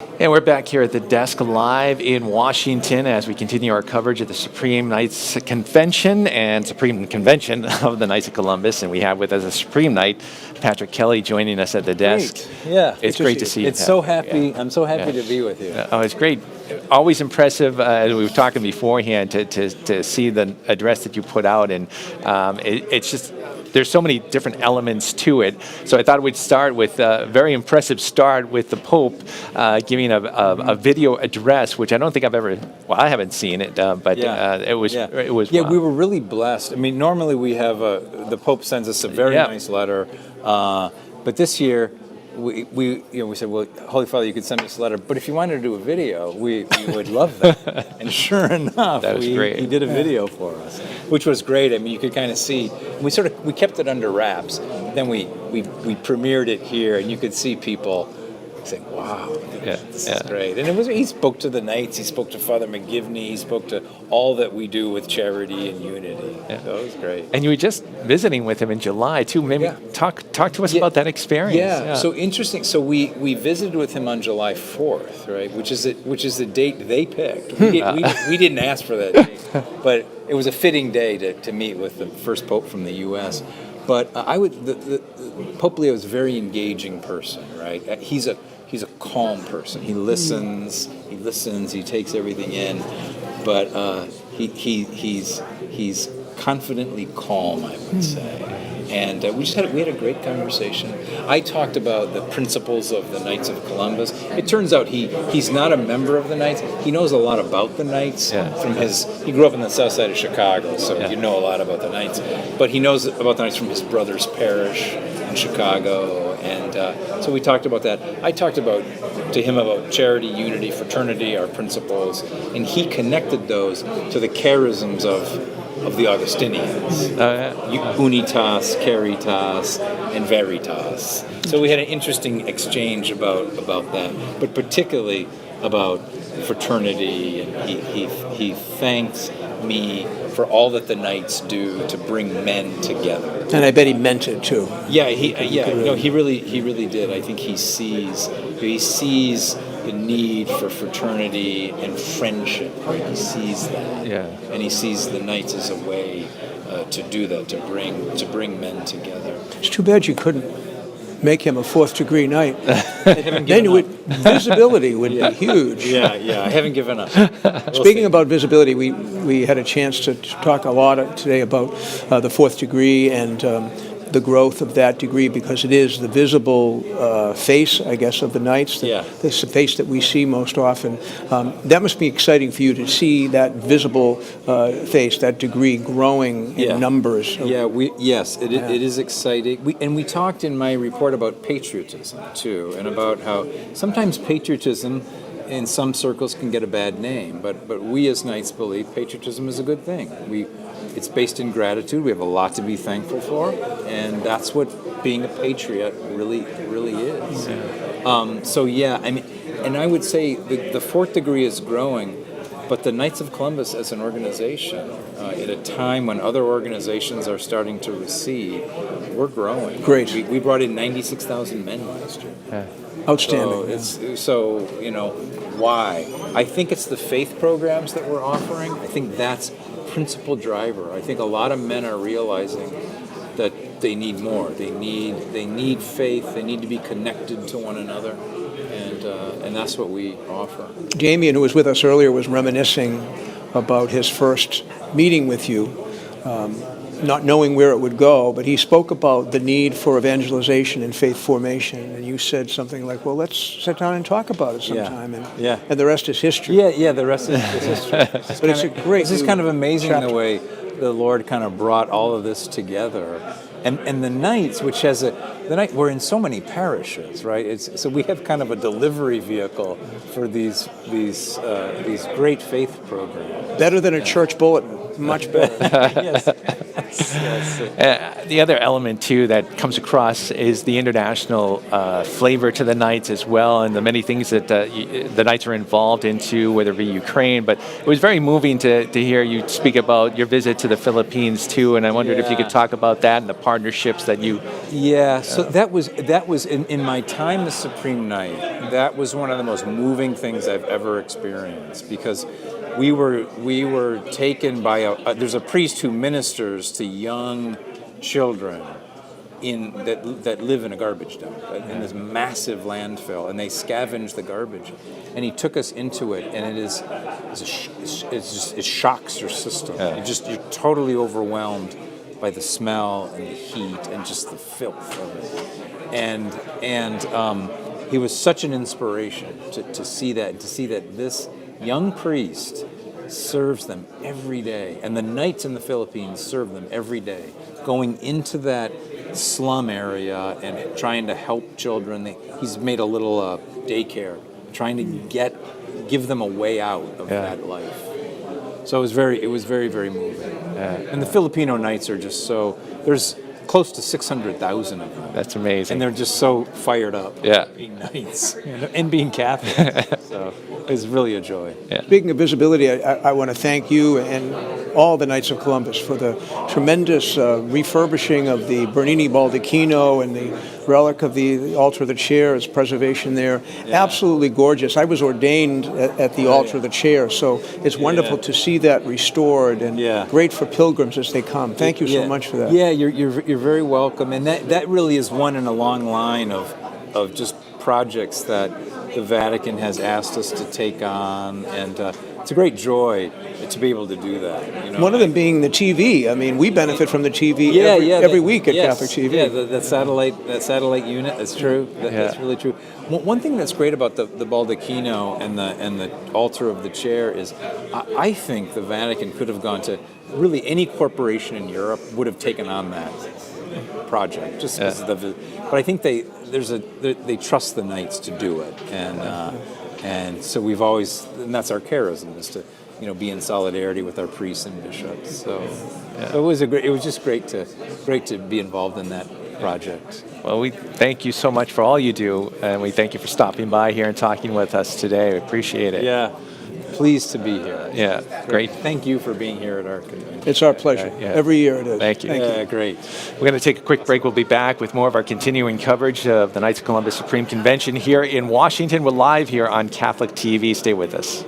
And we're back here at the desk live in Washington as we continue our coverage of the Supreme Knights Convention and Supreme Convention of the Knights of Columbus. And we have with us a Supreme Knight, Patrick Kelly, joining us at the desk. Great. Yeah. It's great to see you. It's so happy. Yeah. I'm so happy to be with you. Oh, it's great. Always impressive, as we were talking beforehand, to see the address that you put out. And it's just, there's so many different elements to it. So I thought we'd start with a very impressive start with the Pope giving a video address, which I don't think I've ever, well, I haven't seen it, but it was. Yeah, we were really blessed. I mean, normally we have the Pope sends us a very nice letter, but this year we said, well, Holy Father, you could send us a letter, but if you wanted to do a video, we would love that. And sure enough, that was great. He did a video for us, which was great. I mean, you could kind of see. We kept it under wraps. Then we premiered it here, and you could see people saying, "Wow, this is great!" And he spoke to the Knights, he spoke to Father McGivney, he spoke to all that we do with charity and unity. Yeah. So it was great. And you were just visiting with him in July too. Maybe talk to us about that experience. Yeah. So interesting. So we visited with him on July 4th, right? Which is the date they picked. We didn't ask for that date, but it was a fitting day to meet with the first Pope from the U.S. But Pope Leo is a very engaging person, right? He's a calm person. He listens, he takes everything in, but he's confidently calm, I would say. And we had a great conversation. I talked about the principles of the Knights of Columbus. It turns out he's not a member of the Knights. He knows a lot about the Knights from he grew up on the south side of Chicago, so you know a lot about the Knights. But he knows about the Knights from his brother's parish in Chicago, and so we talked about that. I talked to him about charity, unity, fraternity, our principles, and he connected those to the charisms of the Augustinians, unitas, caritas, and veritas. So we had an interesting exchange about that, but particularly about fraternity. And he thanks me for all that the Knights do to bring men together. And I bet he meant it too. He really did. I think he sees the need for fraternity and friendship. Right? He sees that, and he sees the Knights as a way to do that, to bring men together. It's too bad you couldn't make him a fourth-degree knight. Visibility would be huge. I haven't given up. Speaking about visibility, we had a chance to talk a lot today about the fourth degree and the growth of that degree, because it is the visible face, I guess, of the Knights, the face that we see most often. That must be exciting for you to see that visible face, that degree growing in numbers. It is exciting. We talked in my report about patriotism, too, and about how sometimes patriotism in some circles can get a bad name, but we as Knights believe patriotism is a good thing. It's based in gratitude. We have a lot to be thankful for, and that's what being a patriot really is. And I would say the fourth degree is growing, but the Knights of Columbus as an organization, at a time when other organizations are starting to recede, we're growing. Great. We brought in 96,000 men last year. Outstanding. Why? I think it's the faith programs that we're offering. I think that's principal driver. I think a lot of men are realizing that they need more. They need faith. They need to be connected to one another, and that's what we offer. Damien, who was with us earlier, was reminiscing about his first meeting with you, not knowing where it would go, but he spoke about the need for evangelization and faith formation, and you said something like, well, let's sit down and talk about it sometime, and the rest is history. The rest is history. This is kind of amazing chapter. The way the Lord kind of brought all of this together. And the Knights, we're in so many parishes, right? So we have kind of a delivery vehicle for these great faith programs. Better than a church bulletin. Much better. Yes. The other element, too, that comes across is the international flavor to the Knights as well, and the many things that the Knights are involved into, whether it be Ukraine. But it was very moving to hear you speak about your visit to the Philippines, too, and I wondered if you could talk about that and the part partnerships that you. Yeah, so that was in my time as Supreme Knight. That was one of the most moving things I've ever experienced, because we were taken by there's a priest who ministers to young children that live in a garbage dump, in this massive landfill, and they scavenge the garbage. And he took us into it, and it shocks your system. Yeah. You're totally overwhelmed by the smell and the heat and just the filth of it. And he was such an inspiration to see that this young priest serves them every day, and the Knights in the Philippines serve them every day, going into that slum area and trying to help children. He's made a little daycare, trying to give them a way out of that life. So it was very, very moving. And the Filipino Knights are just there's close to 600,000 of them. That's amazing. And they're just so fired up being Knights and being Catholic. So it's really a joy. Yeah. Speaking of visibility, I want to thank you and all the Knights of Columbus for the tremendous refurbishing of the Bernini Baldacchino and the relic of the altar of the chair, its preservation there. Yeah. Absolutely gorgeous. I was ordained at the altar of the chair, so it's wonderful to see that restored, and great for pilgrims as they come. Thank you so much for that. Yeah, you're very welcome, and that really is one in a long line of just projects that the Vatican has asked us to take on, and it's a great joy to be able to do that. You know? One of them being the TV. I mean, we benefit from the TV every week at Catholic TV. Yeah, that satellite unit. That's true. That's really true. One thing that's great about the Baldacchino and the altar of the chair is, I think the Vatican could have gone to really any corporation in Europe would have taken on that project. Just because but I think they trust the Knights to do it, and so we've always, and that's our charism, is to be in solidarity with our priests and bishops. So it was just great to be involved in that project. Well, we thank you so much for all you do, and we thank you for stopping by here and talking with us today. We appreciate it. Yeah, pleased to be here. Yeah, great. Thank you for being here at our convention. It's our pleasure. Every year it is. Thank you. Great. We're going to take a quick break. We'll be back with more of our continuing coverage of the Knights of Columbus Supreme Convention here in Washington. We're live here on Catholic TV. Stay with us.